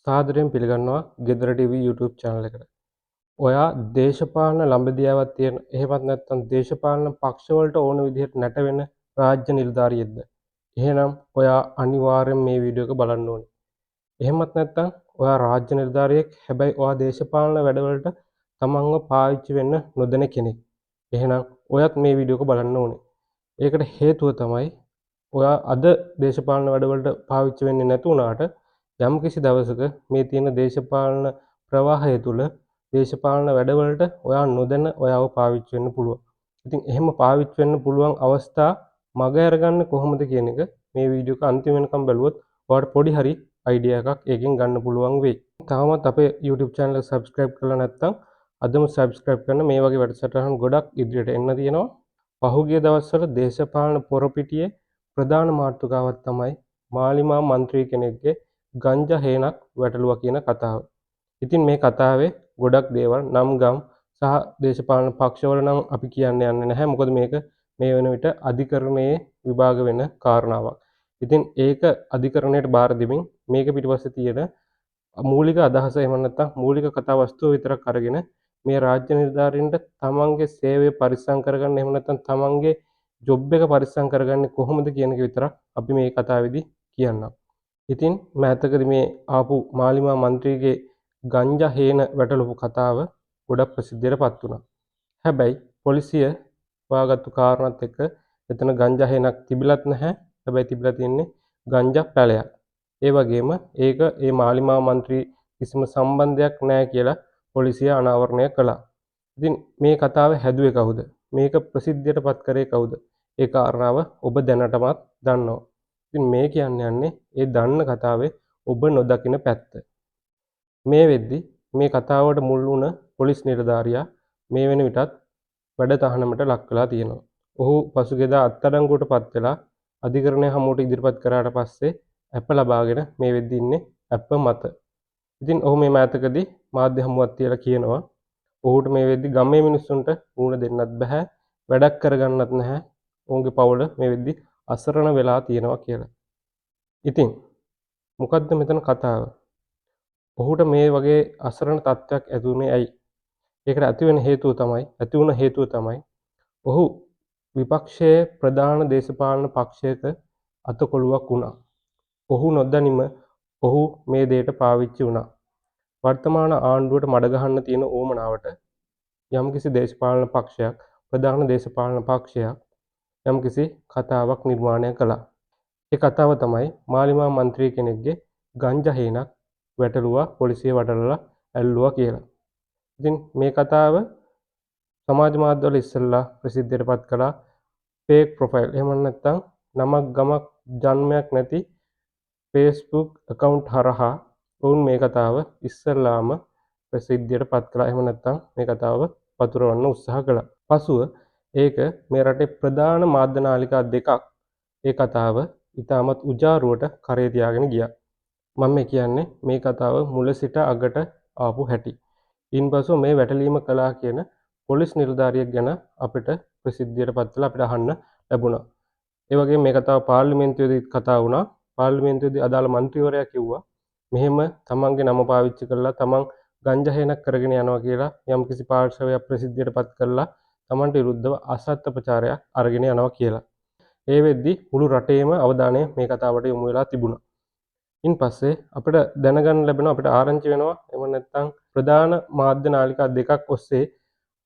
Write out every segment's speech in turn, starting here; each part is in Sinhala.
සාදරයෙන් පිළිගන්නවා ගෙදර TV YouTube channel එකට. ඔයා දේශපාලන ළඹදියාවක් තියෙන එහෙමත් නැත්නම් දේශපාලන පක්ෂවලට ඕන විදිහට නැටවෙන රාජ්‍ය නිලධාරියෙක්ද? එහෙනම් ඔයා අනිවාර්යෙන් මේ වීඩියෝ එක බලන්න ඕනේ. එහෙමත් නැත්නම් ඔයා රාජ්‍ය නිලධාරියෙක් හැබැයි ඔයා දේශපාලන වැඩවලට තමන්ව පාවිච්චි වෙන්න නොදෙන කෙනෙක්. එහෙනම් ඔයත් මේ වීඩියෝ එක බලන්න ඕනේ. ඒකට හේතුව තමයි ඔයා අද දේශපාලන වැඩවලට පාවිච්චි වෙන්නේ නැති වුණාට යම් කිසි දවසක මේ තියෙන දේශපාලන ප්‍රවාහය තුළ දේශපාලන වැඩවලට ඔයා නොදැන ඔයාව පාවිච්චි වෙන්න පුළුවන්. ඉතින් එහෙම පාවිච්චි වෙන්න පුළුවන් අවස්ථා මග අරගන්නේ කොහොමද කියන එක මේ වීඩියෝ එක අන්තිම වෙනකම් බැලුවොත් ඔයාලට පොඩි හරි අයිඩියා එකක් ඒකෙන් ගන්න පුළුවන් වෙයි. තාමත් අපේ YouTube channel එක subscribe කරලා නැත්නම් අදම subscribe කරන්න. මේ වගේ වැඩසටහන් ගොඩක් ඉදිරියට එන්න තියෙනවා. පහුගිය දවස්වල දේශපාලන පොරපිටියේ ප්‍රධාන මාතෘකාවක් තමයි මාලිමා මන්ත්‍රී කෙනෙක්ගේ ගංජා හේනක් වැටලුවා කියන කතාව. ඉතින් මේ කතාවේ ගොඩක් දේවල් නම් ගම් සහ දේශපාලන පක්ෂවල නම් අපි කියන්න යන්නේ නැහැ. මොකද මේක මේ වෙන විට අධිකරණයේ විභාග වෙන කාරණාවක්. ඉතින් ඒක අධිකරණයට බාර දෙමින් මේක පිටිපස්සේ තියෙන මූලික අදහස එහෙම නැත්නම් මූලික කතා වස්තුව විතරක් අරගෙන මේ රාජ්‍ය නිලධාරීන්ට තමන්ගේ සේවය පරිස්සම් කරගන්න එහෙම නැත්නම් තමන්ගේ ජොබ් එක පරිස්සම් කරගන්නේ කොහොමද කියන එක විතරක් අපි මේ කතාවේදී කියන්නම්. ඉතින් මෑතකදී මේ ආපු මාලිමා මන්ත්‍රීගේ ගංජා හේන වැටලපු කතාව ගොඩක් ප්‍රසිද්ධියටපත් වුණා. හැබැයි පොලිසිය හොයාගත්තු කාරණාත් එක්ක එතන ගංජා හේනක් තිබිලත් නැහැ. හැබැයි තිබිලා තියෙන්නේ ගංජා පැලයක්. ඒ වගේම ඒක ඒ මාලිමා මන්ත්‍රී කිසිම සම්බන්ධයක් නැහැ කියලා පොලිසිය අනාවරණය කළා. ඉතින් මේ කතාව හැදුවේ කවුද? මේක ප්‍රසිද්ධියටපත් කරේ කවුද? ඒ කාරණාව ඔබ දැනටමත් දන්නවා. ඉතින් මේ යන්නේ ඒ දන්න කතාවේ ඔබ නොදකින පැත්ත. මේ වෙද්දි මේ කතාවට මුල් වුණ පොලිස් නිලධාරියා මේ වෙන විටත් වැඩ තහනමට ලක් වෙලා තියෙනවා. ඔහු පසුගියදා අත්අඩංගුවට පත් වෙලා අධිකරණය හමුවට ඉදිරිපත් කරාට පස්සේ ඇප ලබාගෙන මේ වෙද්දි ඉන්නේ ඇප මත. ඉතින් ඔහු මේ මෑතකදී මාධ්‍ය හමුවක් තියලා කියනවා ඔහුට මේ වෙද්දි ගමේ මිනිස්සුන්ට මුණ දෙන්නත් බෑ, වැඩක් කරගන්නත් නැහැ. ඔවුන්ගේ පවුල මේ වෙද්දි අසරණ වෙලා තියෙනවා කියලා. ඉතින් මොකද්ද මෙතන කතාව? ඔහුට මේ වගේ අසරණ තත්ත්වයක් ඇති වුණේ ඇයි? ඒකට ඇති වුණ හේතුව තමයි ඔහු විපක්ෂයේ ප්‍රධාන දේශපාලන පක්ෂයක අතකොළුවක් වුණා. ඔහු නොදැනීම ඔහු මේ දෙයට පාවිච්චි වුණා. වර්තමාන ආණ්ඩුවට මඩ ගහන්න තියෙන ඕමනාවට යම්කිසි දේශපාලන පක්ෂයක්, ප්‍රධාන දේශපාලන පක්ෂයක් යම්කිසි කතාවක් නිර්මාණය කළා. ඒ කතාව තමයි මාලිමා මන්ත්‍රී කෙනෙක්ගේ ගංජා හේනක් වැටලුවා, පොලිසිය වටලලා ඇල්ලුවා කියලා. ඉතින් මේ කතාව සමාජ මාධ්‍යවල ඉස්සෙල්ලා ප්‍රසිද්ධියටපත් කළා ෆේක් ප්‍රොෆයිල්. එහෙම නැත්නම් නමක් ගමක් ජන්මයක් නැති Facebook account හරහා වුන් මේ කතාව ඉස්සෙල්ලාම ප්‍රසිද්ධියටපත් කළා. එහෙම නැත්නම් මේ කතාව පතුරවන්න උත්සාහ කළා. පසුව ඒක මේ රටේ ප්‍රධාන මාධ්‍ය නාලිකා දෙකක් ඒ කතාව ඉතාමත් උජාරුවට කරේ තියාගෙන ගියා. මම කියන්නේ මේ කතාව මුල සිට අගට ආපු හැටි. ඉන්පසු මේ වැටලීම කළා කියන පොලිස් නිලධාරියෙක් ගැන අපිට ප්‍රසිද්ධියටපත් වෙලා අපිට අහන්න ලැබුණා. ඒ වගේම මේ කතාව පාර්ලිමේන්තුවේදී කතා වුණා. පාර්ලිමේන්තුවේදී අදාළ මන්ත්‍රීවරයා කිව්වා මෙහෙම තමන්ගේ නම පාවිච්චි කරලා තමන් ගංජා හේනක් කරගෙන යනවා කියලා යම්කිසි පාර්ශවයක් ප්‍රසිද්ධියටපත් කරලා තමන්ට විරුද්ධව අසත්‍ය ප්‍රචාරයක් අරගෙන යනවා කියලා. ඒ වෙද්දි මුළු රටේම අවධානය මේ කතාවට යොමු වෙලා තිබුණා. ඉන් පස්සේ අපිට දැනගන්න ලැබෙනවා, අපිට ආරංචි වෙනවා, එහෙම නැත්නම් ප්‍රධාන මාධ්‍ය නාලිකා දෙකක් ඔස්සේ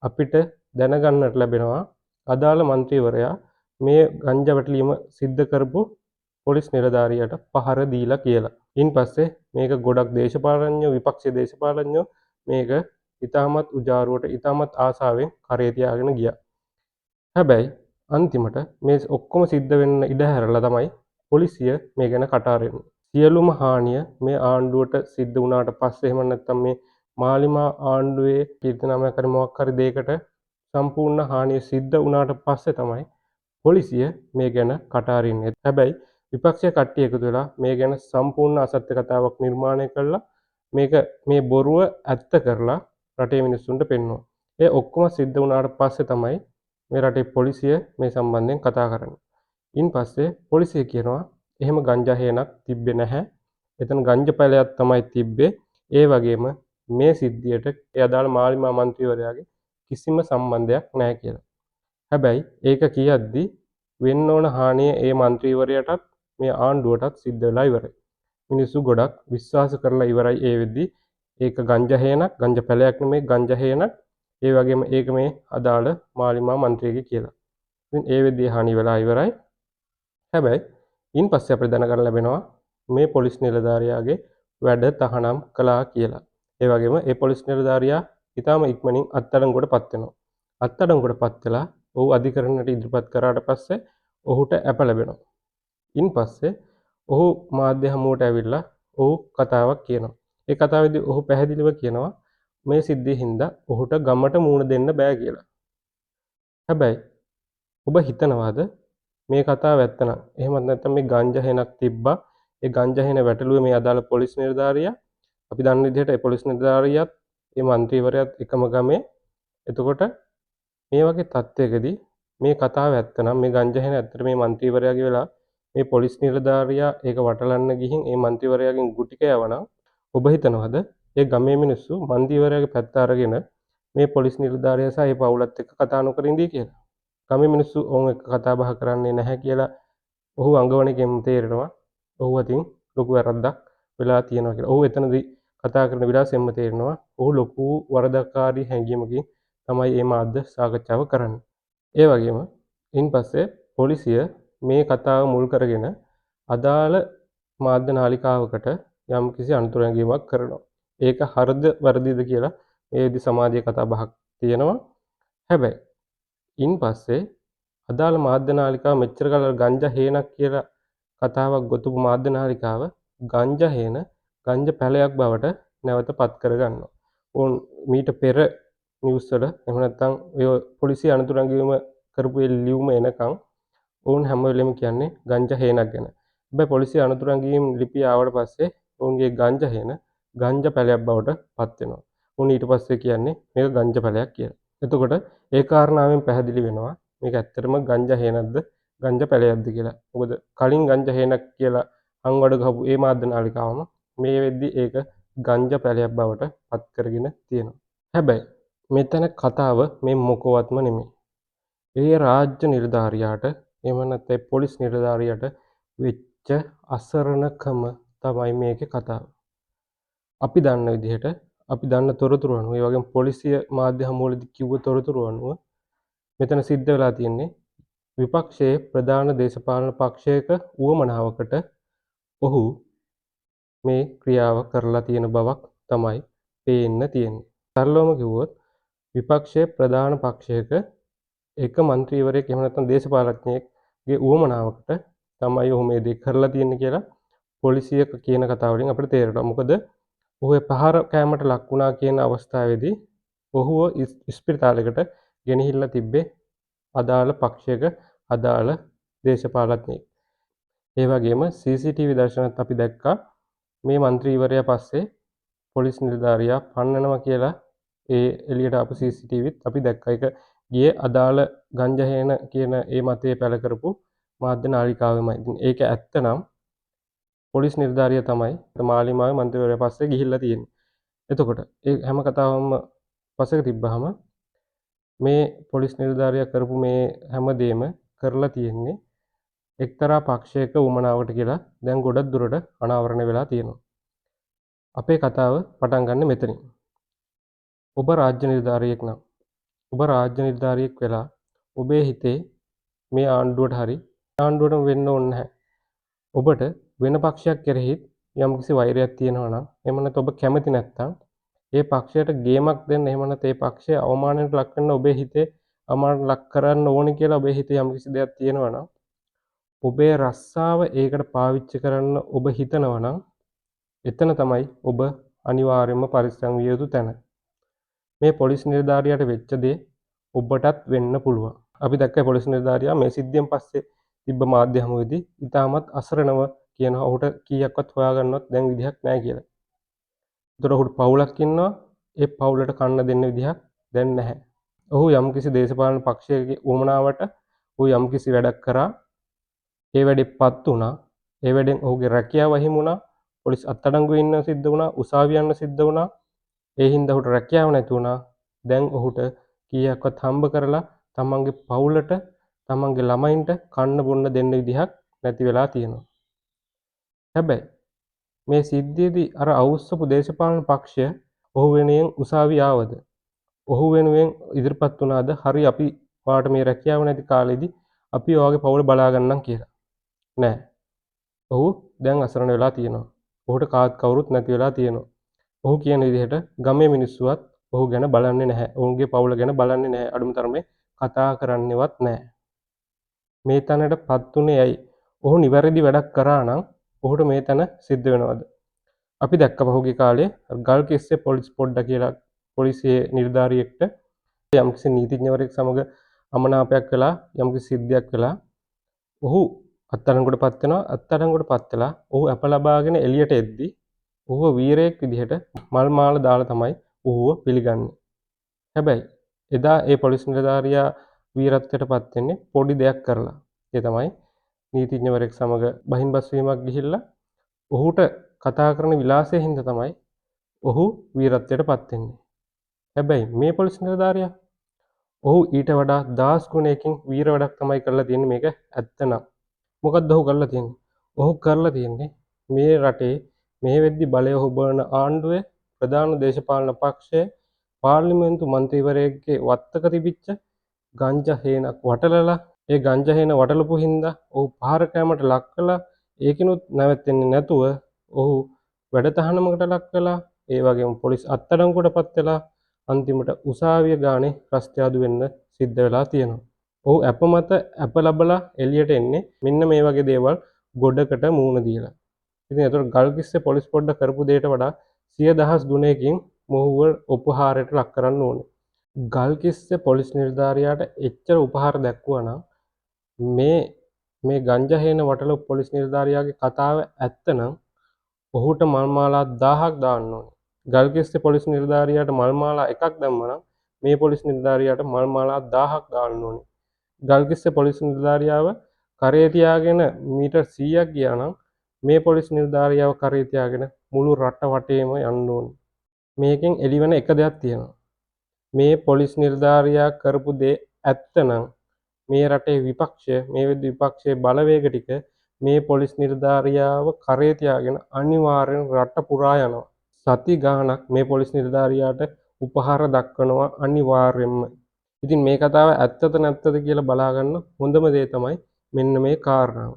අපිට දැනගන්නට ලැබෙනවා අදාළ මන්ත්‍රීවරයා මේ ගංජා වැටලීම සිද්ධ කරපු පොලිස් නිලධාරියට පහර දීලා කියලා. ඉන් පස්සේ මේක ගොඩක් දේශපාලඥයෝ, විපක්ෂ දේශපාලඥයෝ මේක ඉතාමත් උජාරුවට, ඉතාමත් ආසාවෙන් කරේ තියාගෙන ගියා. හැබැයි අන්තිමට මේ ඔක්කොම සිද්ධ වෙන්න ඉඩ හැරලා තමයි පොලිසිය මේ ගැන කටාරෙන්නේ. සියලුම හානිය මේ ආණ්ඩුවට සිද්ධ වුණාට පස්සේ එහෙම නැත්නම් මේ මාලිමා ආණ්ඩුවේ කීර්තිනාමයක් හරි මොකක් හරි දෙයකට සම්පූර්ණ හානිය සිද්ධ වුණාට පස්සේ තමයි පොලිසිය මේ ගැන කටාරින්නේ. හැබැයි විපක්ෂයේ කට්ටිය එකතු වෙලා මේ ගැන සම්පූර්ණ අසත්‍ය කතාවක් නිර්මාණය කළා. මේ බොරුව ඇත්ත කරලා රටේ මිනිස්සුන්ට පෙන්වුවා. ඒ ඔක්කොම සිද්ධ වුණාට පස්සේ තමයි මේ රටේ පොලිසිය මේ සම්බන්ධයෙන් කතා කරන්නේ. ඉන් පස්සේ පොලිසිය කියනවා එහෙම ගංජා හේනක් තිබ්බේ නැහැ. එතන ගංජා පැලයක් තමයි තිබ්බේ. ඒ වගේම මේ සිද්ධියට ඒ අදාළ මාලිමා මන්ත්‍රීවරයාගේ කිසිම සම්බන්ධයක් නැහැ කියලා. හැබැයි ඒක කියද්දි වෙන්න ඕන හානිය ඒ මන්ත්‍රීවරයාටත් මේ ආණ්ඩුවටත් සිද්ධ වෙලා ඉවරයි. මිනිස්සු ගොඩක් විශ්වාස කරලා ඉවරයි ඒ වෙද්දි ඒක ගංජා හේනක්, ගංජා පැලයක් නෙමෙයි ගංජා හේනක්. ඒ වගේම ඒක මේ අදාළ මාලිමා මන්ත්‍රියගේ කියලා. ඉතින් ඒ වෙද්දි හානිය වෙලා ඉවරයි. හැබැයි ඉන්පස්සේ අපිට දැනගන්න ලැබෙනවා මේ පොලිස් නිලධාරියාගේ වැඩ තහනම් කළා කියලා. ඒ වගේම ඒ පොලිස් නිලධාරියා ඊටාම ඉක්මනින් අත්අඩංගුවට පත් වෙනවා. අත්අඩංගුවට පත් වෙලා ඔහු අධිකරණයට ඉදිරිපත් කරාට පස්සේ ඔහුට ඇප ලැබෙනවා. ඉන්පස්සේ ඔහු මාධ්‍ය හමුවට ඇවිල්ලා ඔහු කතාවක් කියනවා. ඒ කතාවේදී ඔහු පැහැදිලිව කියනවා මේ සිද්ධිය හින්දා ඔහුට ගමට මූණ දෙන්න බෑ කියලා. හැබැයි ඔබ හිතනවාද මේ කතාව ඇත්ත නම්? එහෙමත් නැත්නම් මේ ගංජා හේනක් තිබ්බා. ඒ ගංජා හේන වැටලුවේ මේ අදාළ පොලිස් නිලධාරියා. අපි දන්න විදිහට ඒ පොලිස් නිලධාරියාත් ඒ മന്ത്രിවරයාත් එකම ගමේ. එතකොට මේ වගේ තත්ත්වයකදී මේ කතාව ඇත්ත නම් මේ ගංජා හේන ඇත්තට මේ മന്ത്രിවරයාගේ වෙලා මේ පොලිස් නිලධාරියා ඒක වටලන්න ගිහින් ඒ മന്ത്രിවරයාගෙන් ගුටි කෑවනම් ඔබ හිතනවද ඒ ගමේ මිනිස්සු മന്ത്രിවරයාගේ පැත්ත අරගෙන මේ පොලිස් නිලධාරියා සහ ඒ පවුලත් එක්ක කතා නොකර ඉඳී කියලා? ගමේ මිනිස්සු ඔවුන් එක්ක කතා බහ කරන්නේ නැහැ කියලා ඔහු අඟවන එකෙන් තේරෙනවා. ඔහු අතින් ලොකු වැරද්දක් වෙලා තියෙනවා කියලා. ඔහු එතනදී කතා කරන විලාසෙන්ම තේරෙනවා ඔහු ලොකු වරදකාරී හැඟීමකින් තමයි මේ මාධ්‍ය සාකච්ඡාව කරන්නේ. ඒ වගේම ඉන්පස්සේ පොලිසිය මේ කතාව මුල් කරගෙන අදාළ මාධ්‍ය නාලිකාවකට යම්කිසි අනුතර ඇඟීමක් කරනවා. ඒක හරිද වැරදිද කියලා මේ විදි සමාජයේ කතා බහක් තියෙනවා. හැබැයි ඉන්පස්සේ අදාළ මාධ්‍ය නාලිකාව මෙච්චර කල් ගංජා හේනක් කියලා කතාවක් ගොතපු මාධ්‍ය නාලිකාව ගංජා හේන ගංජා පැලයක් බවට නැවත පත් කරගන්නවා. ඕන් මීට පෙර නිවුස් වල එහෙම නැත්නම් ඔය පොලිසිය අනුතර ඇඟවීම කරපු ඒ ලියුම එනකන් ඔවුන් හැම වෙලෙම කියන්නේ ගංජා හේනක් ගැන. හැබැයි පොලිසිය අනුතර ඇඟවීම ලිපිය ආවට පස්සේ ඔවුන්ගේ ගංජා හේන ගංජා පැලයක් බවට පත් වෙනවා. උන් ඊට පස්සේ කියන්නේ මේක ගංජා පැලයක් කියලා. එතකොට ඒ කාරණාවෙන් පැහැදිලි වෙනවා මේක ඇත්තටම ගංජා හේනක්ද ගංජා පැලයක්ද කියලා. මොකද කලින් ගංජා හේනක් කියලා අංවඩ ගහපු ඒ මාධ්‍ය නාලිකාවම මේ වෙද්දි ඒක ගංජා පැලයක් බවට පත් කරගෙන තියෙනවා. හැබැයි මෙතන කතාව මේ මොකවත්ම නෙමෙයි. ඒ රාජ්‍ය නිලධාරියාට එහෙම නැත්නම් පොලිස් නිලධාරියාට වෙච්ච අසරණකම තමයි මේකේ කතාව. අපි දන්න විදිහට අපි දන්න තොරතුරු අනුව ඒ වගේම පොලිසිය මාධ්‍ය හමුවලදී කිව්ව තොරතුරු අනුව මෙතන සිද්ධ වෙලා තියෙන්නේ විපක්ෂයේ ප්‍රධාන දේශපාලන පක්ෂයක උවමනාවකට ඔහු මේ ක්‍රියාව කරලා තියෙන බවක් තමයි පේන්න තියෙන්නේ. සරලවම කිව්වොත් විපක්ෂයේ ප්‍රධාන පක්ෂයක එක മന്ത്രിවරයෙක් එහෙම නැත්නම් දේශපාලඥයෙක්ගේ උවමනාවකට තමයි ඔහු මේ දේ කරලා තියෙන්නේ කියලා පොලිසිය කියන කතාව වලින් අපිට තේරෙනවා. මොකද ඔහු පහර කෑමට ලක් වුණා කියන අවස්ථාවේදී ඔහුව ඉස්පිරිතාලයකට ගෙනහිල්ලා තිබ්බේ අදාළ පක්ෂයක අදාළ දේශපාලඥයෙක්. ඒ වගේම CCTV දර්ශනත් අපි දැක්කා මේ മന്ത്രിවරයා පස්සේ පොලිස් නිලධාරියා පන්නනවා කියලා ඒ එළියට ආපු CCTVත් අපි දැක්කා. ඒක ගියේ අදාළ ගංජා හේන කියන ඒ මතයේ පැල කරපු මාධ්‍ය නාලිකාවෙමයි. ඉතින් ඒක ඇත්තනම් පොලිස් නිලධාරියා තමයි මාලිමාවේ മന്ത്രിවරයා පස්සේ ගිහිල්ලා තියෙන්නේ. එතකොට ඒ හැම කතාවම පස්සක තිබ්බහම මේ පොලිස් නිලධාරියා කරපු මේ හැම දෙයක්ම කරලා තියෙන්නේ එක්තරා පක්ෂයක උමනාවට කියලා දැන් ගොඩක් දුරට අනාවරණය වෙලා තියෙනවා. අපේ කතාව පටන් ගන්න මෙතනින්. ඔබ රාජ්‍ය නිලධාරියෙක් නම් ඔබ රාජ්‍ය නිලධාරියෙක් වෙලා ඔබේ හිතේ මේ ආණ්ඩුවට හරි ආණ්ඩුවටම වෙන්න ඕනේ නැහැ. ඔබට වෙන පක්ෂයක් කෙරෙහිත් යම්කිසි වෛරයක් තියෙනවා නම් එහෙම නැත්නම් ඔබ කැමති නැත්නම් ඒ පක්ෂයට ගේමක් දෙන්න එහෙම නැත්නම් ඒ පක්ෂය අවමානයට ලක් වෙන්න ඔබේ හිතේ අවමානයට ලක් කරන්න ඕනේ කියලා ඔබේ හිතේ යම්කිසි දෙයක් තියෙනවා නම් ඔබේ රස්සාව ඒකට පාවිච්චි කරන්න ඔබ හිතනවා නම් එතන තමයි ඔබ අනිවාර්යයෙන්ම පරිස්සම් විය යුතු තැන. මේ පොලිස් නිලධාරියාට වෙච්ච දේ ඔබටත් වෙන්න පුළුවන්. අපි දැක්කේ පොලිස් නිලධාරියා මේ සිද්ධියෙන් පස්සේ තිබ්බ මාධ්‍ය හමුවේදී ඉතාමත් අසරණව කියනවා ඔහුට කීයක්වත් හොයාගන්නවත් දැන් විදිහක් නැහැ කියලා. ඒතර ඔහුට පවුලක් ඉන්නවා. ඒ පවුලට කන්න දෙන්න විදිහක් දැන් නැහැ. ඔහු යම්කිසි දේශපාලන පක්ෂයක උවමනාවට ඔහු යම්කිසි වැඩක් කරා. ඒ වැඩෙපත් වුණා. ඒ වැඩෙන් ඔහුගේ රැකියාව හිමි වුණා. පොලිස් අත්අඩංගුවේ ඉන්න සිද්ධ වුණා, උසාවිය යන්න සිද්ධ වුණා. ඒ හින්දා ඔහුට රැකියාව නැති වුණා. දැන් ඔහුට කීයක්වත් හම්බ කරලා තමන්ගේ පවුලට, තමන්ගේ ළමයින්ට කන්න බොන්න දෙන්න විදිහක් නැති වෙලා තියෙනවා. හැබැයි මේ සිද්ධියේදී අර අවුස්සපු දේශපාලන පක්ෂය ඔහු වෙනුවෙන් උසාවිය ආවද? ඔහු වෙනුවෙන් ඉදිරිපත් වුණාද? හරි අපි ඔයාලට මේ රැකියාව නැති කාලෙදී අපි ඔයාගේ පවුල බලා ගන්නම් කියලා. නෑ. ඔහු දැන් අසරණ වෙලා තියෙනවා. ඔහුට කාත් කවුරුත් නැති වෙලා තියෙනවා. ඔහු කියන විදිහට ගමේ මිනිස්සුවත් ඔහු ගැන බලන්නේ නැහැ. ඔවුන්ගේ පවුල ගැන බලන්නේ නැහැ. අඩුම තරමේ කතා කරන්නේවත් නැහැ. මේ තැනටපත් උනේ ඇයි? ඔහු නිවැරදි වැඩක් කරා නම් ඔහුට මේ තැන සිද්ධ වෙනවද? අපි දැක්ක පහුගිය කාලේ ගල්කිස්සේ පොලිස් පොඩ්ඩ කියලා පොලිසියේ නිලධාරියෙක්ට යම්කිසි නීතිඥවරයෙක් සමග අමනාපයක් වෙලා යම්කිසි සිද්ධියක් වෙලා ඔහු අත්අඩංගුවටපත් වෙනවා. අත්අඩංගුවටපත් වෙලා ඔහු අප ලබාගෙන එළියට එද්දී ඔහුව වීරයෙක් විදිහට මල් මාල දාලා තමයි ඔහුව පිළිගන්නේ. හැබැයි එදා ඒ පොලිස් නිලධාරියා වීරත්වයටපත් වෙන්නේ පොඩි දෙයක් කරලා. ඒ තමයි නීතිඥවරයෙක් සමග බහින් බස් වීමක් ගිහිල්ලා ඔහුට කතා කරන විලාසය හින්දා තමයි ඔහු වීරත්වයටපත් වෙන්නේ. හැබැයි මේ පොලිස් නිලධාරියා ඔහු ඊට වඩා 10 ගුණයකින් වීර වැඩක් තමයි කරලා තියෙන්නේ. මේක ඇත්ත නම්. මොකක්ද ඔහු කරලා තියෙන්නේ? ඔහු කරලා තියෙන්නේ මේ රටේ මේ වෙද්දි බලය හොබවන ආණ්ඩුවේ ප්‍රධාන දේශපාලන පක්ෂයේ පාර්ලිමේන්තු මන්ත්‍රීවරයෙක්ගේ වත්තක තිබිච්ච ගංජා හේනක් වටලලා ඒ ගංජා හේන වටලපු හින්දා ඔහු පහර කෑමට ලක් කළා. ඒකිනුත් නැවතෙන්නේ නැතුව ඔහු වැඩතහනමකට ලක් කළා. ඒ වගේම පොලිස් අත්අඩංගුවටපත් වෙලා අන්තිමට උසාවිය ගානේ රස්තියාදු වෙන්න සිද්ධ වෙලා තියෙනවා. ඔහු අප මත අප ලබලා එළියට එන්නේ මෙන්න මේ වගේ දේවල් ගොඩකට මූණ දීලා. ඉතින් ඒතකොට ගල්කිස්සේ පොලිස් පොඩ්ඩ කරපු දෙයට වඩා 100,000 ගුණයකින් මොහුව උපහාරයට ලක් කරන්න ඕනේ. ගල්කිස්සේ පොලිස් නිලධාරියාට එච්චර උපහාර දැක්වුවා නම් මේ ගංජා හේන වටලපු පොලිස් නිලධාරියාගේ කතාව ඇත්ත නම් ඔහුට මල් මාලා 1000ක් දාන්න ඕනේ. ගල්කිස්සේ පොලිස් නිලධාරියාට මල් මාලා එකක් දැම්මා නම් මේ පොලිස් නිලධාරියාට මල් මාලා 1000ක් දාන්න ඕනේ. ගල්කිස්සේ පොලිස් නිලධාරියාව කරේ තියාගෙන මීටර් 100ක් ගියා නම් මේ පොලිස් නිලධාරියාව කරේ තියාගෙන මුළු රට වටේම යන්න ඕනේ. මේකෙන් එළිවෙන එක දෙයක් තියෙනවා. මේ පොලිස් නිලධාරියා කරපු දේ ඇත්ත නම් මේ රටේ විපක්ෂය මේ විපක්ෂයේ බලවේග ටික මේ පොලිස් නිලධාරියාව කරේ තියාගෙන අනිවාර්යෙන් රට පුරා යනවා. සති ගාණක් මේ පොලිස් නිලධාරියාට උපහාර දක්වනවා අනිවාර්යෙන්ම. ඉතින් මේ කතාව ඇත්තද නැත්තද කියලා බලා ගන්න හොඳම දේ තමයි මෙන්න මේ කාරණාව.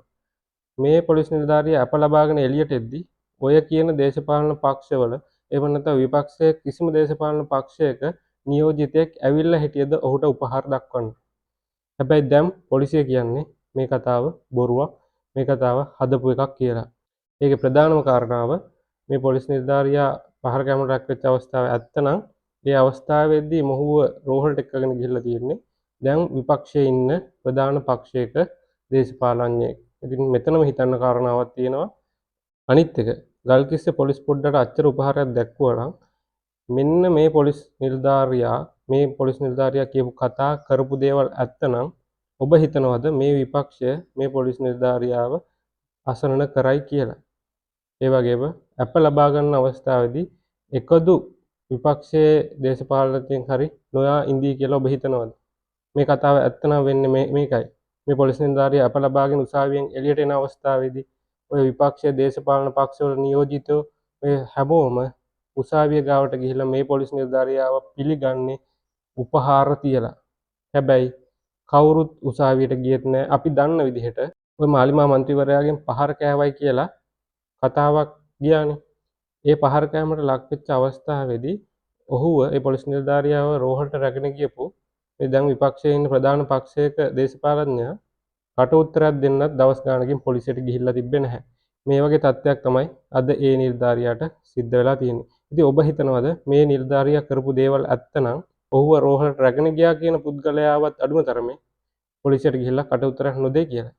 මේ පොලිස් නිලධාරියා අප ලබාගෙන එළියට එද්දී ඔය කියන දේශපාලන පක්ෂවල එහෙම නැත්නම් විපක්ෂයේ කිසිම දේශපාලන පක්ෂයක නියෝජිතයෙක් ඇවිල්ලා හිටියද ඔහුට උපහාර දක්වන්න. හැබැයි දැන් පොලිසිය කියන්නේ මේ කතාව බොරුවක්, මේ කතාව හදපු එකක් කියලා. ඒකේ ප්‍රධානම කාරණාව මේ පොලිස් නිලධාරියා පහර කැමරට ලක් වෙච්ච අවස්ථාව ඇත්ත නම් ඒ අවස්ථාවේදී මොහුව රෝහලට එක්කගෙන ගිහිල්ලා තියෙන්නේ දැන් විපක්ෂයේ ඉන්න ප්‍රධාන පක්ෂයක දේශපාලඥයෙක්. ඉතින් මෙතනම හිතන්න කාරණාවක් තියෙනවා. අනිත් එක ගල්කිස්සේ පොලිස් පොඩ්ඩට අච්චර උපහාරයක් දැක්වුවා නම් මෙන්න මේ පොලිස් නිලධාරියා කියපු කතා කරපු දේවල් ඇත්ත නම් ඔබ හිතනවද මේ විපක්ෂය මේ පොලිස් නිලධාරියාව අසරණ කරයි කියලා? ඒ වගේම අප ලබා ගන්න අවස්ථාවේදී එකදු විපක්ෂයේ දේශපාලනඥයෙක් හරි නොයා ඉඳී කියලා ඔබ හිතනවද? මේ කතාව ඇත්ත නම් වෙන්නේ මේකයි. මේ පොලිස් නිලධාරියා අප ලබාගෙන උසාවියෙන් එළියට එන අවස්ථාවේදී ඔය විපක්ෂයේ දේශපාලන පක්ෂවල නියෝජිතෝ මේ හැමෝම උසාවිය ගාවට ගිහිල්ලා මේ පොලිස් නිලධාරියාව පිළිගන්නේ උපහාර තියලා. හැබැයි කවුරුත් උසාවියට ගියෙත් නැහැ. අපි දන්න විදිහට ඔය මාලිමා මන්ත්‍රීවරයාගෙන් පහර කෑවයි කියලා කතාවක් ගියානේ. ඒ පහර කෑමට ලක් වෙච්ච අවස්ථාවේදී ඔහුව ඒ පොලිස් නිලධාරියාව රෝහලට රැගෙන ගියපු මේ දැන් විපක්ෂයේ ඉන්න ප්‍රධාන පක්ෂයක දේශපාලඥයා කට උත්තරයක් දෙන්නත් දවස් ගානකින් පොලිසියට ගිහිල්ලා තිබ්බේ නැහැ. මේ වගේ තත්ත්වයක් තමයි අද ඒ නිලධාරියාට සිද්ධ වෙලා තියෙන්නේ. ඉතින් ඔබ හිතනවද මේ නිලධාරියා කරපු දේවල් ඇත්ත නම් ඔහුව රෝහලට රැගෙන ගියා කියන පුද්ගලයාවත් අඩුම තරමේ පොලිසියට ගිහිල්ලා කට උත්තරයක් නොදෙයි කියලා?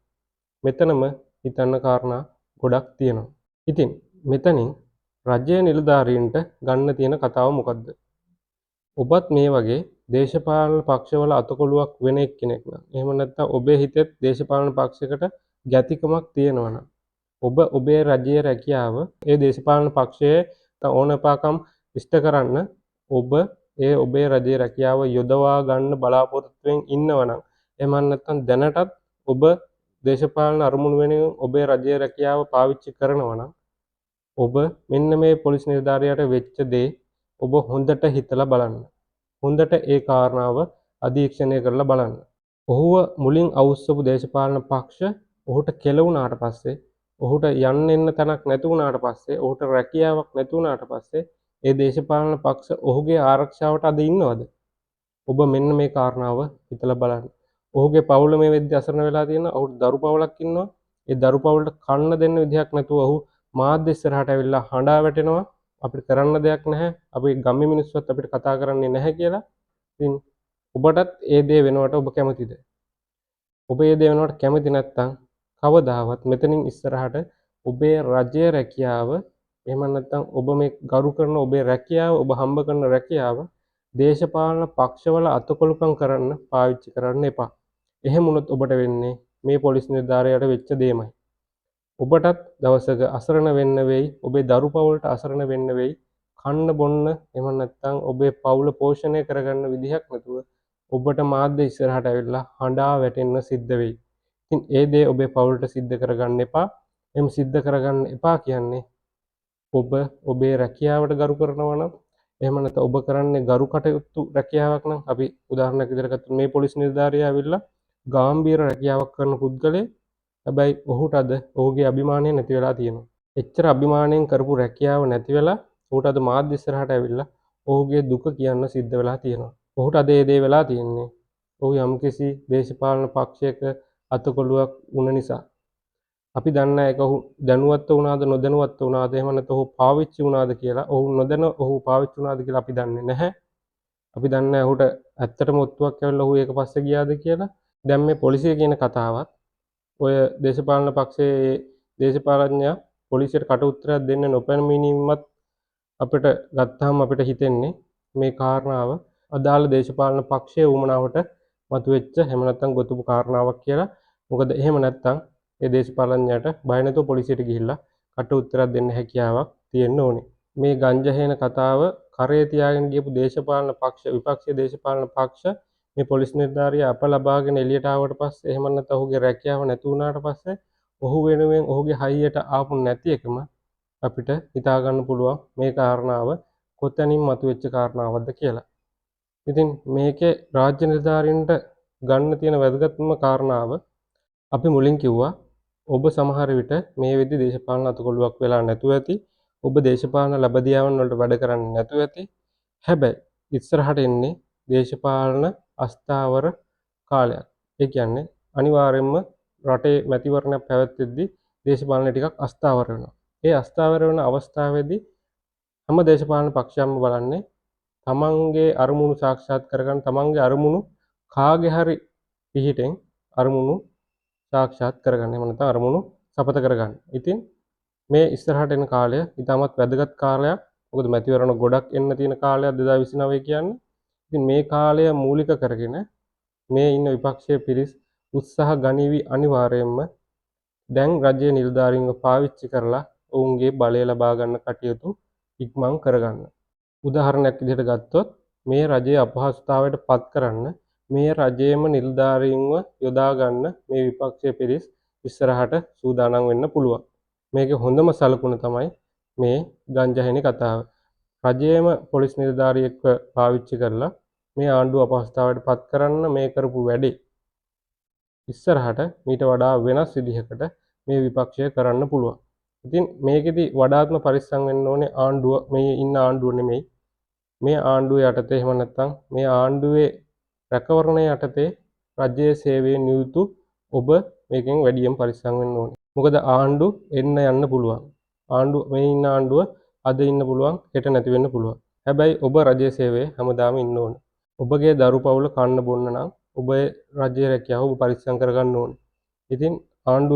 මෙතනම හිතන්න කාරණා ගොඩක් තියෙනවා. ඉතින් මෙතනින් රජයේ නිලධාරීන්ට ගන්න තියෙන කතාව මොකද්ද? ඔබත් මේ වගේ දේශපාලන පක්ෂවල අතකොළුවක් වෙන එක්කෙනෙක් නම් එහෙම නැත්නම් ඔබේ හිතෙත් දේශපාලන පක්ෂයකට ගැතිකමක් තියෙනවා නම් ඔබ ඔබේ රජයේ රැකියාව ඒ දේශපාලන පක්ෂයේ ඕන එපාකම් ඉෂ්ට කරන්න ඔබ ඔබේ රජයේ රැකියාව යොදවා ගන්න බලාපොරොත්තුවෙන් ඉන්නවනම් එහෙම නැත්නම් දැනටත් ඔබ දේශපාලන අරමුණු වෙනුවෙන් ඔබේ රජයේ රැකියාව පාවිච්චි කරනවා නම් ඔබ මෙන්න මේ පොලිස් නිලධාරියාට වෙච්ච දේ ඔබ හොඳට හිතලා බලන්න. හොඳට ඒ කාරණාව අධීක්ෂණය කරලා බලන්න. ඔහුව මුලින් අවුස්සපු දේශපාලන පක්ෂ ඔහුට කෙලවුණාට පස්සේ ඔහුට යන්න එන්න තැනක් නැති වුණාට පස්සේ ඔහුට රැකියාවක් නැති වුණාට පස්සේ ඒ දේශපාලන පක්ෂ ඔහුගේ ආරක්ෂාවට අද ඉන්නවද? ඔබ මෙන්න මේ කාරණාව හිතලා බලන්න. ඔහුගේ පවුල මේ වෙද්දී අසරණ වෙලා තියෙනවා. ඔහුට දරු පවුලක් ඉන්නවා. ඒ දරු පවුලට කන්න දෙන්න විදිහක් නැතුව ඔහු මාධ්‍ය ඉස්සරහට ඇවිල්ලා හඬා වැටෙනවා. අපිට කරන්න දෙයක් නැහැ. අපි ගම්මේ මිනිස්සුත් අපිට කතා කරන්නේ නැහැ කියලා. ඉතින් ඔබටත් ඒ දේ වෙනවට ඔබ කැමතිද? ඔබ ඒ දේ වෙනවට කැමති නැත්නම් කවදාවත් මෙතනින් ඉස්සරහට ඔබේ රජයේ රැකියාව එහෙම නැත්නම් ඔබ මේ ගරු කරන ඔබේ රැකියාව ඔබ හම්බ කරන රැකියාව දේශපාලන පක්ෂවල අතකොලුකම් කරන්න පාවිච්චි කරන්න එපා. එහෙම වුණොත් ඔබට වෙන්නේ මේ පොලිස් නිලධාරියාට වෙච්ච දෙයමයි. ඔබටත් දවසක අසරණ වෙන්න වෙයි, ඔබේ දරු පවුලට අසරණ වෙන්න වෙයි. කන්න බොන්න එහෙම නැත්නම් ඔබේ පවුල පෝෂණය කරගන්න විදිහක් නැතුව ඔබට මාධ්‍ය ඉස්සරහට ඇවිල්ලා හඬා වැටෙන්න සිද්ධ වෙයි. ඉතින් ඒ දේ ඔබේ පවුලට සිද්ධ කරගන්න එපා. එහෙම සිද්ධ කරගන්න එපා කියන්නේ ඔබ ඔබේ රැකියාවට ගරු කරනවා නම් එහෙම නැත්නම් ඔබ කරන්නේ ගරු කටයුතු රැකියාවක් නම් අපි උදාහරණයක් විදිහට ගත්තොත් මේ පොලිස් නිලධාරියා ඇවිල්ලා ගාම්භීර රැකියාවක් කරන පුද්ගලයෙක්. හැබැයි ඔහුට අද ඔහුගේ අභිමානය නැති වෙලා තියෙනවා. එච්චර අභිමාණයෙන් කරපු රැකියාව නැති වෙලා ඔහුට අද මාධ්‍ය ඉස්සරහට ඇවිල්ලා ඔහුගේ දුක කියන්න සිද්ධ වෙලා තියෙනවා. ඔහුට අද ඒ දේ වෙලා තියෙන්නේ ඔහු යම්කිසි දේශපාලන පක්ෂයක අතකොළුවක් වුණ නිසා. අපි දන්නේ නැහැ ඒක ඔහු දැනුවත්ව වුණාද නොදැනුවත්ව වුණාද එහෙම නැත්නම් ඔහු පාවිච්චි වුණාද කියලා. ඔහු නොදැන ඔහු පාවිච්චි වුණාද කියලා අපි දන්නේ නැහැ. අපි දන්නේ නැහැ ඔහුට ඇත්තටම ඔත්තුවක් ඇවිල්ලා ඔහු ඒක පස්සේ ගියාද කියලා. දැන් මේ පොලිසිය කියන කතාවත් ඔය දේශපාලන පක්ෂයේ දේශපාලඥයා පොලිසියට කට උත්තරයක් දෙන්න නොපැමිණීමත් අපිට ගත්තාම අපිට හිතෙන්නේ මේ කාරණාව අදාළ දේශපාලන පක්ෂයේ උමනාවට මතුවෙච්ච එහෙම නැත්නම් ගොතුපු කාරණාවක් කියලා. මොකද එහෙම නැත්නම් ඒ දේශපාලඥයාට බය නැතුව පොලිසියට ගිහිල්ලා කට උත්තරයක් දෙන්න හැකියාවක් තියෙන්න ඕනේ. මේ ගංජහේන කතාව කරේ තියාගෙන ගියපු දේශපාලන පක්ෂ විපක්ෂීය දේශපාලන පක්ෂ මේ පොලිස් නිලධාරියා අප ලබාගෙන එළියට ආවට පස්සේ එහෙම නැත්නම් ඔහුගේ රැකියාව නැති වුණාට පස්සේ ඔහු වෙනුවෙන් ඔහුගේ හයියට ආපු නැති එකම අපිට හිතා ගන්න පුළුවන් මේ කාරණාව කොතනින් මතුවෙච්ච කාරණාවක්ද කියලා. ඉතින් මේකේ රාජ්‍ය නිලධාරීන්ට ගන්න තියෙන වැදගත්ම කාරණාව අපි මුලින් කිව්වා ඔබ සමහර විට මේ වෙද්දි දේශපාලන අතකොළුවක් වෙලා නැතුව ඇති. ඔබ දේශපාලන ලැබදියාවන් වලට වැඩ කරන්නේ නැතුව ඇති. හැබැයි ඉස්සරහට එන්නේ දේශපාලන අස්ථාවර කාලයක්. ඒ කියන්නේ අනිවාර්යයෙන්ම රටේ මැතිවරණයක් පැවැත්වෙද්දී දේශපාලන ටිකක් අස්ථාවර වෙනවා. ඒ අස්ථාවර වෙන අවස්ථාවේදී හැම දේශපාලන පක්ෂයක්ම බලන්නේ තමන්ගේ අරමුණු සාක්ෂාත් කරගන්න තමන්ගේ අරමුණු කාගේ හරි පිහිටෙන් අරමුණු සාක්ෂාත් කරගන්න. එහෙම නැත්නම් අරමුණු සපත කරගන්න. ඉතින් මේ ඉස්සරහට එන කාලය ඉතාමත් වැදගත් කාලයක්. මොකද මැතිවරණ ගොඩක් එන්න තියෙන කාලයක් 2029 කියන්නේ. ඉතින් මේ කාලය මූලික කරගෙන මේ ඉන්න විපක්ෂයේ පිරිස් උත්සාහ ගනිවි අනිවාර්යයෙන්ම දැන් රජයේ නිලධාරීන්ව පාවිච්චි කරලා ඔවුන්ගේ බලය ලබා ගන්න කටයුතු ඉක්මන් කරගන්න. උදාහරණයක් විදිහට ගත්තොත් මේ රජයේ අපහසුතාවයට පත් කරන්න මේ රජයේම නිලධාරීන්ව යොදා ගන්න මේ විපක්ෂයේ පිරිස් ඉස්සරහට සූදානම් වෙන්න පුළුවන්. මේකේ හොඳම සලකුණ තමයි මේ ගංජායනේ කතාව. රජයේම පොලිස් නිලධාරියෙක්ව පාවිච්චි කරලා මේ ආණ්ඩුව අපහසුතාවයට පත් කරන්න මේ කරපු වැඩේ ඉස්සරහට මීට වඩා වෙනස් විදිහකට මේ විපක්ෂය කරන්න පුළුවන්. ඉතින් මේකෙදි වඩාත්ම පරිස්සම් වෙන්න ඕනේ ආණ්ඩුව මේ ඉන්න ආණ්ඩුව නෙමෙයි. මේ ආණ්ඩුව යටතේ එහෙම නැත්නම් මේ ආණ්ඩුවේ රැකවරණය යටතේ රජයේ සේවයේ නියුතු ඔබ මේකෙන් වැඩියෙන් පරිස්සම් වෙන්න ඕනේ. මොකද ආණ්ඩු එන්න යන්න පුළුවන්. ආණ්ඩුව මේ ඉන්න ආණ්ඩුව අද ඉන්න පුළුවන් හෙට නැති වෙන්න පුළුවන්. හැබැයි ඔබ රජයේ සේවයේ හැමදාම ඉන්න ඕනේ. ඔබගේ දරු පවුල කන්න බොන්න නම් ඔබේ රජයේ රැකියාව ඔබ පරිස්සම් කරගන්න ඕනේ. ඉතින් ආණ්ඩු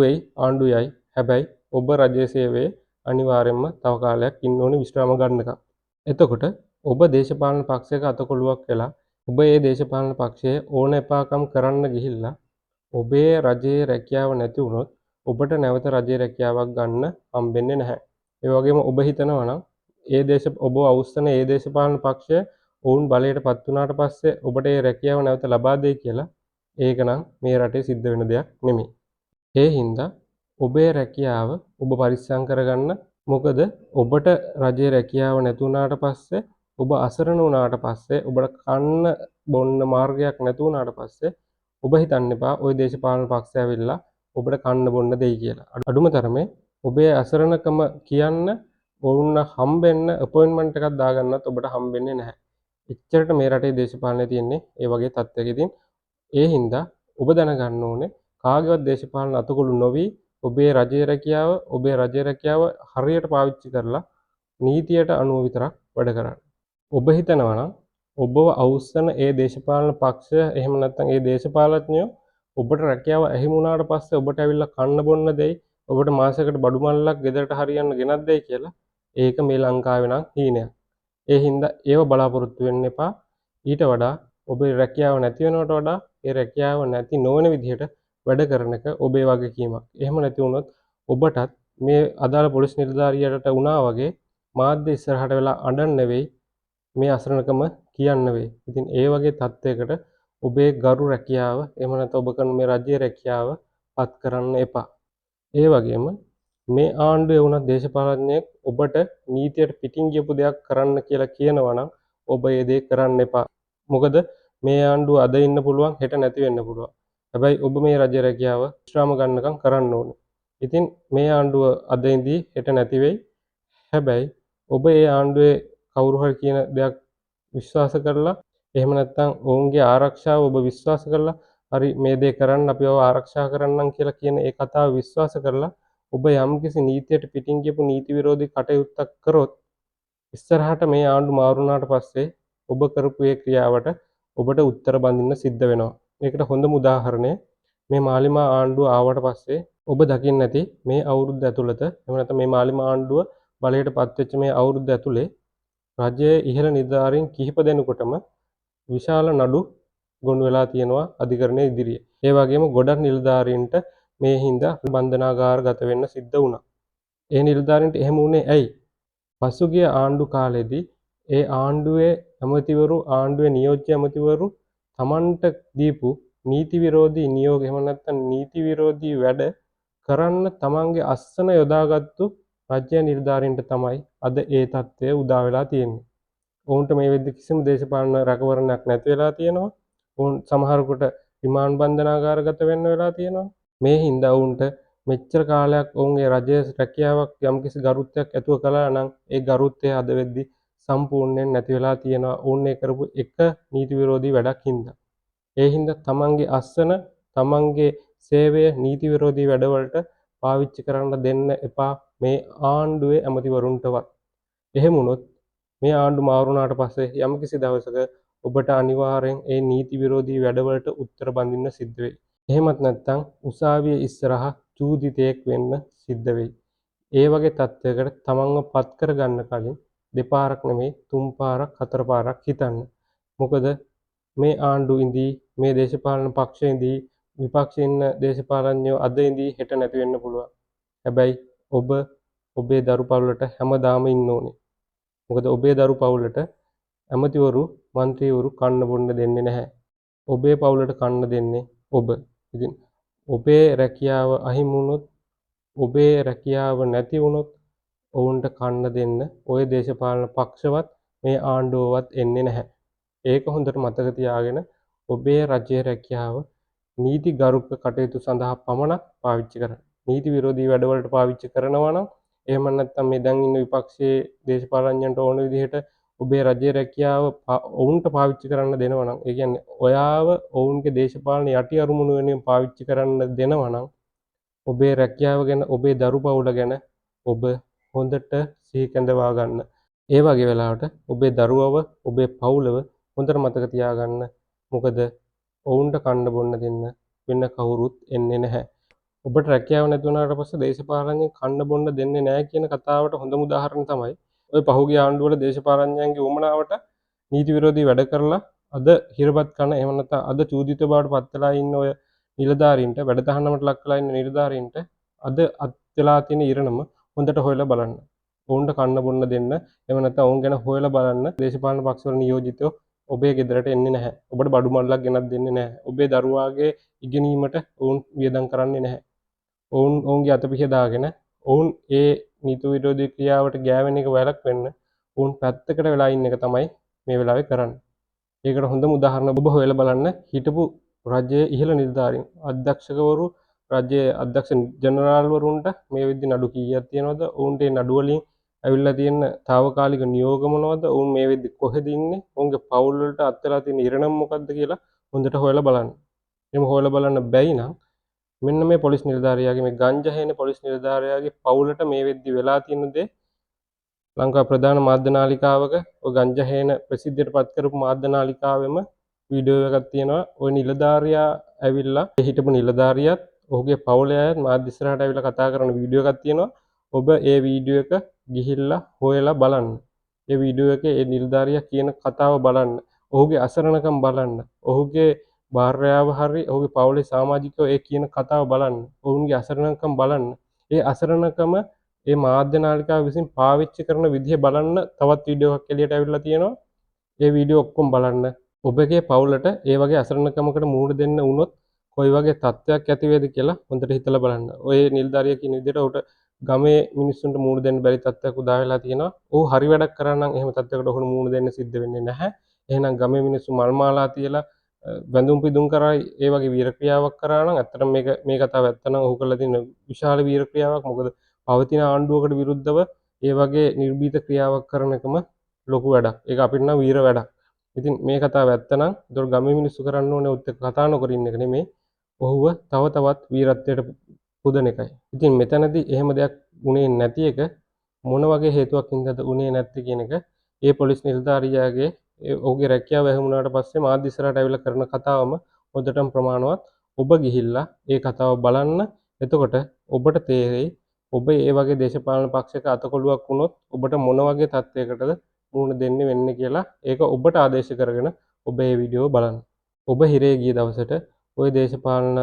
යයි. හැබැයි ඔබ රජයේ සේවයේ අනිවාර්යයෙන්ම තව කාලයක් ඉන්න ඕනේ විශ්‍රාම ගන්නකම්. එතකොට ඔබ දේශපාලන පක්ෂයක අතකොළුවක් වෙලා ඔබ ඒ දේශපාලන පක්ෂයේ ඕන එපාකම් කරන්න ගිහිල්ලා ඔබේ රජයේ රැකියාව නැති වුණොත් ඔබට නැවත රජයේ රැකියාවක් ගන්න හම්බෙන්නේ නැහැ. ඒ වගේම ඔබ හිතනවා නම් ඔබ අවුස්සන ඒ දේශපාලන පක්ෂය ඔවුන් බලයට පත් වුණාට පස්සේ ඔබට ඒ රැකියාව නැවත ලබා දෙයි කියලා ඒක නම් මේ රටේ සිද්ධ වෙන දෙයක් නෙමෙයි. ඒ හින්දා ඔබේ රැකියාව ඔබ පරිස්සම් කරගන්න. මොකද ඔබට රජයේ රැකියාව නැති වුණාට පස්සේ ඔබ අසරණ වුණාට පස්සේ ඔබට කන්න බොන්න මාර්ගයක් නැති වුණාට පස්සේ ඔබ හිතන්න එපා ওই දේශපාලන පක්ෂය ඇවිල්ලා ඔබට කන්න බොන්න දෙයි කියලා. අඩුම තරමේ ඔබේ අසරණකම කියන්න ඔවුන් හම්බෙන්න අපොයින්ට්මන්ට් එකක් දාගන්නත් ඔබට හම්බෙන්නේ නැහැ. එච්චරට මේ රටේ දේශපාලනය තියෙන්නේ ඒ වගේ තත්ත්වයක. ඉතින් ඒ හින්දා ඔබ දැනගන්න ඕනේ කාගේවත් දේශපාලන අතකොළු නොවි ඔබේ රජයේ රැකියාව හරියට පාවිච්චි කරලා නීතියට අනුව විතරක් වැඩ කරන්න. ඔබ හිතනවා නම් ඔබව අවුස්සන ඒ දේශපාලන පක්ෂය එහෙම නැත්නම් ඒ දේශපාලඥයෝ ඔබට රැකියාව අහිමි වුණාට පස්සේ ඔබට ඇවිල්ලා කන්න බොන්න දෙයි, ඔබට මාසයකට බඩු මල්ලක් ගෙදරට හරියන්න ගෙනත් දෙයි කියලා ඒක මේ ලංකාවේ නම් හීනයක්. ඒ හින්දා ඒව බලාපොරොත්තු වෙන්න එපා. ඊට වඩා ඔබේ රැකියාව නැති වෙනවට වඩා ඒ රැකියාව නැති නොවන විදිහට වැඩ කරන එක ඔබේ වගකීමක්. එහෙම නැති වුණොත් ඔබටත් මේ අදාළ පොලිස් නිලධාරියට වුණා වගේ මාධ්‍ය ඉස්සරහට වෙලා අඬන්න නෙවෙයි මේ අසරණකම කියන්න වෙයි. ඉතින් ඒ වගේ තත්ත්වයකට ඔබේ ගරු රැකියාව එහෙම නැත්නම් ඔබ කරන මේ රජයේ රැකියාව පත් කරන්න එපා. ඒ වගේම මේ ආණ්ඩුවේ වුණත් දේශපාලඥයෙක් ඔබට නීතියට පිටින් ගියපු දෙයක් කරන්න කියලා කියනවා නම් ඔබ ඒ දේ කරන්න එපා. මොකද මේ ආණ්ඩුව අද ඉන්න පුළුවන් හෙට නැති වෙන්න පුළුවන්. හැබැයි ඔබ මේ රජ රැකියාව විශ්‍රාම ගන්නකම් කරන්න ඕනේ. ඉතින් මේ ආණ්ඩුව අද ඉඳී හෙට නැති වෙයි. හැබැයි ඔබ ඒ ආණ්ඩුවේ කවුරු හරි කියන දෙයක් විශ්වාස කරලා එහෙම නැත්නම් ඔවුන්ගේ ආරක්ෂාව ඔබ විශ්වාස කරලා හරි මේ දේ කරන්න අපි ඔව ආරක්ෂා කරන්නම් කියලා කියන ඒ කතාව විශ්වාස කරලා ඔබ යම්කිසි නීතියට පිටින් ගියපු නීති විරෝධී කටයුත්තක් කරොත් ඉස්සරහට මේ ආණ්ඩු මාරු වුණාට පස්සේ ඔබ කරපු ඒ ක්‍රියාවට ඔබට උත්තර බඳින්න සිද්ධ වෙනවා. මේකට හොඳම උදාහරණය මේ මාලිමා ආණ්ඩුව ආවට පස්සේ ඔබ දකින්න ඇති මේ අවුරුද්ද ඇතුළත එහෙම නැත්නම් මේ මාලිමා ආණ්ඩුව බලයට පත්වෙච්ච මේ අවුරුද්ද ඇතුලේ රජයේ ඉහළ නිලධාරීන් කිහිප දෙනෙකුටම විශාල නඩු ගොනු වෙලා තියෙනවා අධිකරණයේ ඉදිරියේ. ඒ වගේම ගොඩක් නිලධාරීන්ට මේ හින්දා බන්ධනාගාරගත වෙන්න සිද්ධ වුණා. ඒ නිලධාරීන්ට එහෙම වුණේ ඇයි? පසුගිය ආණ්ඩු කාලෙදී ඒ ආණ්ඩුවේ ඇමතිවරු ආණ්ඩුවේ නියෝජ්‍ය ඇමතිවරු තමන්ට දීපු නීති විරෝධී නියෝග එහෙම නැත්නම් නීති විරෝධී වැඩ කරන්න තමන්ගේ අස්සන යොදාගත්තු රාජ්‍ය නිලධාරීන්ට තමයි අද ඒ තත්ත්වය උදා වෙලා තියෙන්නේ. ඔවුන්ට මේ වෙද්දි කිසිම දේශපාලන රැකවරණයක් නැති වෙලා තියෙනවා. ඔවුන් සමහරකට රිමාන්ඩ් බන්ධනාගාරගත වෙන්න වෙලා තියෙනවා. මේ හින්දා ඔවුන්ට මෙච්චර කාලයක් ඔවුන්ගේ රජයේ රැකියාවක් යම්කිසි ගරුත්වයක් ඇතුව කළා නම් ඒ ගරුත්වය අද වෙද්දි සම්පූර්ණයෙන් නැති වෙලා තියෙනවා. ඔවුන් ඒ කරපු එක නීති විරෝධී වැඩක් හින්දා. ඒ හින්දා තමන්ගේ අස්සන තමන්ගේ සේවය නීති විරෝධී වැඩවලට පාවිච්චි කරන්න දෙන්න එපා මේ ආණ්ඩුවේ ඇමතිවරුන්ටවත්. එහෙම වුණොත් මේ ආණ්ඩු මාරු වුණාට පස්සේ යම්කිසි දවසක ඔබට අනිවාර්යෙන් ඒ නීති විරෝධී වැඩවලට උත්තර බඳින්න සිද්ධ වෙයි. එහෙමත් නැත්නම් උසාවියේ ඉස්සරහා චූදිතයෙක් වෙන්න සිද්ධ වෙයි. ඒ වගේ තත්ත්වයකට තමන්ව පත් කරගන්න කලින් දෙපාරක් නෙමෙයි තුන් පාරක් හතර පාරක් හිතන්න. මොකද මේ ආණ්ඩු ඉඳී මේ දේශපාලන පක්ෂ ඉඳී විපක්ෂේ ඉන්න දේශපාලඥයෝ අද ඉඳී හෙට නැති වෙන්න පුළුවන්. හැබැයි ඔබ ඔබේ දරු පවුලට හැමදාම ඉන්න ඕනේ. මොකද ඔබේ දරු පවුලට ඇමතිවරු മന്ത്രിවරු කන්න බොන්න දෙන්නේ නැහැ. ඔබේ පවුලට කන්න දෙන්නේ ඔබ. ඉතින් ඔබේ රැකියාව අහිමි වුණොත් ඔබේ රැකියාව නැති වුණොත් ඔවුන්ට කන්න දෙන්න ওই දේශපාලන පක්ෂවත් මේ ආණ්ඩුවවත් එන්නේ නැහැ. ඒක හොඳට මතක තියාගෙන ඔබේ රජයේ රැකියාව නීති ගරුක කටයුතු සඳහා පමණක් පාවිච්චි කරන්න. නීති විරෝධී වැඩවලට පාවිච්චි කරනවා නම් එහෙම නැත්නම් මේ දැන් ඉන්න විපක්ෂයේ දේශපාලඥයන්ට ඕන විදිහට ඔබේ රජයේ රැකියාව ඔවුන්ට පාවිච්චි කරන්න දෙනවා නම් ඒ කියන්නේ ඔයාව ඔවුන්ගේ දේශපාලන යටි අරමුණු වෙනුවෙන් පාවිච්චි කරන්න දෙනවා නම් ඔබේ රැකියාව ගැන ඔබේ දරු පවුල ගැන ඔබ හොඳට සිහි කැඳවා ගන්න. ඒ වගේ වෙලාවට ඔබේ දරුවව ඔබේ පවුලව හොඳට මතක තියාගන්න. මොකද ඔවුන්ට කන්න බොන්න දෙන්න වෙන කවුරුත් එන්නේ නැහැ. ඔබට රැකියාව නැති වුණාට පස්සේ දේශපාලනයෙන් කන්න බොන්න දෙන්නේ නැහැ කියන කතාවට හොඳම උදාහරණ තමයි ඔය පහුගිය ආණ්ඩුවල දේශපාලනඥයන්ගේ උමනාවට නීති විරෝධී වැඩ කරලා අද හිරපත් කරන එහෙම නැත්නම් අද චූදිත බවට පත් වෙලා ඉන්න ඔය නිලධාරීන්ට වැඩ තහනමට ලක් වෙලා ඉන්න නිලධාරීන්ට අද අත් වෙලා තියෙන ඉරණම හොඳට හොයලා බලන්න. ඔවුන්ට කන්න බොන්න දෙන්න. එහෙම නැත්නම් ඔවුන් ගැන හොයලා බලන්න. දේශපාලන පක්ෂවල නියෝජිතයෝ ඔබේ ගෙදරට එන්නේ නැහැ. ඔබට බඩු මල්ලක් ගෙනත් දෙන්නේ නැහැ. ඔබේ දරුවාගේ ඉගෙනීමට ඔවුන් වියදම් කරන්නේ නැහැ. ඔවුන්ගේ අතපිහ දාගෙන ඔවුන් ඒ නීති විරෝධී ක්‍රියාවට ගෑවෙන එක වැළැක්වෙන්න ඔවුන් පැත්තකට වෙලා ඉන්න එක තමයි මේ වෙලාවේ කරන්නේ. ඒකට හොඳම උදාහරණ ඔබ හොයලා බලන්න හිටපු රජයේ ඉහළ නිලධාරීන් අධ්‍යක්ෂකවරු රජයේ අධ්‍යක්ෂ ජනරාල්වරුන්ට මේ වෙද්දි නඩු කීයක් තියෙනවද? ඔවුන්ට ඒ නඩු වලින් ඇවිල්ලා තියෙන తాවකාලික නියෝග මොනවද? ඔවුන් මේ වෙද්දි කොහෙද ඉන්නේ? ඔවුන්ගේ පවුල් වලට අත් වෙලා තියෙන ඉරණම මොකද්ද කියලා හොඳට හොයලා බලන්න. එහෙම හොයලා බලන්න බැයි නම් මෙන්න මේ පොලිස් නිලධාරියාගේ මේ ගංජා හේන පොලිස් නිලධාරියාගේ පවුලට මේ වෙද්දි වෙලා තියෙන දේ ලංකාවේ ප්‍රධාන මාධ්‍ය නාලිකාවක ඔය ගංජා හේන ප්‍රසිද්ධියට පත් කරපු මාධ්‍ය නාලිකාවෙම වීඩියෝ එකක් තියෙනවා. ওই නිලධාරියා ඇවිල්ලා හිටපු නිලධාරියාත් ඔහුගේ පවුලේ අයත් මාධ්‍ය ඉස්සරහට ඇවිල්ලා කතා කරන වීඩියෝ එකක් තියෙනවා. ඔබ ඒ වීඩියෝ එක ගිහිල්ලා හොයලා බලන්න. ඒ වීඩියෝ එකේ ඒ නිලධාරියා කියන කතාව බලන්න. ඔහුගේ අසරණකම් බලන්න. ඔහුගේ භාර්යාව හරි ඔහුගේ පවුලේ සමාජිකයෝ ඒ කියන කතාව බලන්න. ඔවුන්ගේ අසරණකම් බලන්න. ඒ අසරණකම ඒ මාධ්‍ය නාලිකාව විසින් පාවිච්චි කරන විදිහ බලන්න තවත් වීඩියෝ එකක් එළියට ඇවිල්ලා තියෙනවා. ඒ වීඩියෝ ඔක්කොම බලන්න. ඔබගේ පවුලට ඒ වගේ අසරණකමකට මුහුණ දෙන්න වුණොත් කොයි වගේ තත්ත්වයක් ඇති වේද කියලා හොඳට හිතලා බලන්න. ඔය නිලධාරියා කියන විදිහට උට ගමේ මිනිස්සුන්ට මුහුණ දෙන්න බැරි තත්ත්වයක් උදා වෙලා තියෙනවා. ඌ හරි වැඩක් කරා නම් එහෙම තත්ත්වයකට ඔහුට මුහුණ දෙන්න සිද්ධ වෙන්නේ නැහැ. එහෙනම් ගමේ මිනිස්සු මල් මාලා තියලා වැඳුම් පිදුම් කරා ඒ වගේ වීර ක්‍රියාවක් කරා නම් ඇත්තටම මේ කතාව ඇත්ත නම් ඔහු කළා තියෙන විශාල වීර ක්‍රියාවක්. මොකද පවතින ආණ්ඩුවකට විරුද්ධව ඒ වගේ නිර්භීත ක්‍රියාවක් කරන එකම ලොකු වැඩක්. ඒක අපිට නම් වීර වැඩක්. ඉතින් මේ කතාව ඇත්ත නම් ඒතකොට ගමේ මිනිස්සු කරන්න ඕනේ උත් කතා නොකර ඉන්න එක නෙමෙයි. ඔහුව තව තවත් වීරත්වයට පුදන එකයි. ඉතින් මෙතනදී එහෙම දෙයක් වුණේ නැති එක මොන වගේ හේතුවක් හින්දාද වුණේ නැත්තේ කියන එක ඒ පොලිස් නිලධාරියාගේ ඔහුගේ රැකියාව වැහුණාට පස්සේ මාධ්‍ය ඉස්සරහට ඇවිල්ලා කරන කතාවම හොඳටම ප්‍රමාණවත්. ඔබ ගිහිල්ලා ඒ කතාව බලන්න. එතකොට ඔබට තේරෙයි ඔබ ඒ වගේ දේශපාලන පක්ෂයක අතකොළුවක් වුණොත් ඔබට මොන වගේ තත්යකටද මුහුණ දෙන්න වෙන්නේ කියලා. ඒක ඔබට ආදේශ කරගෙන ඔබ මේ වීඩියෝ බලන්න. ඔබ හිරේ ගිය දවසට ওই දේශපාලන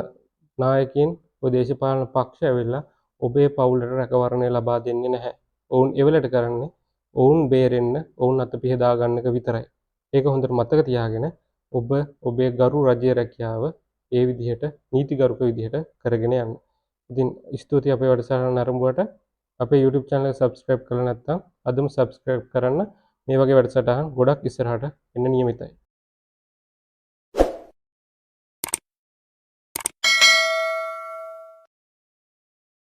නායකයින් ওই දේශපාලන පක්ෂ ඇවිල්ලා ඔබේ පවුලට රැකවරණය ලබා දෙන්නේ නැහැ. ඔවුන් එවලට කරන්නේ ඔවුන් බේරෙන්න ඔවුන් අතපිහ දාගන්න එක විතරයි. ඒක හොඳට මතක තියාගෙන ඔබ ඔබේ ගරු රජයේ රැකියාව ඒ විදිහට නීතිගරුක විදිහට කරගෙන යන්න. ඉතින් ස්තුතියි අපේ වැඩසටහන ආරම්භුවට. අපේ YouTube channel එක subscribe කරලා නැත්නම් අදම subscribe කරන්න. මේ වගේ වැඩසටහන් ගොඩක් ඉස්සරහට එන්න නියමිතයි.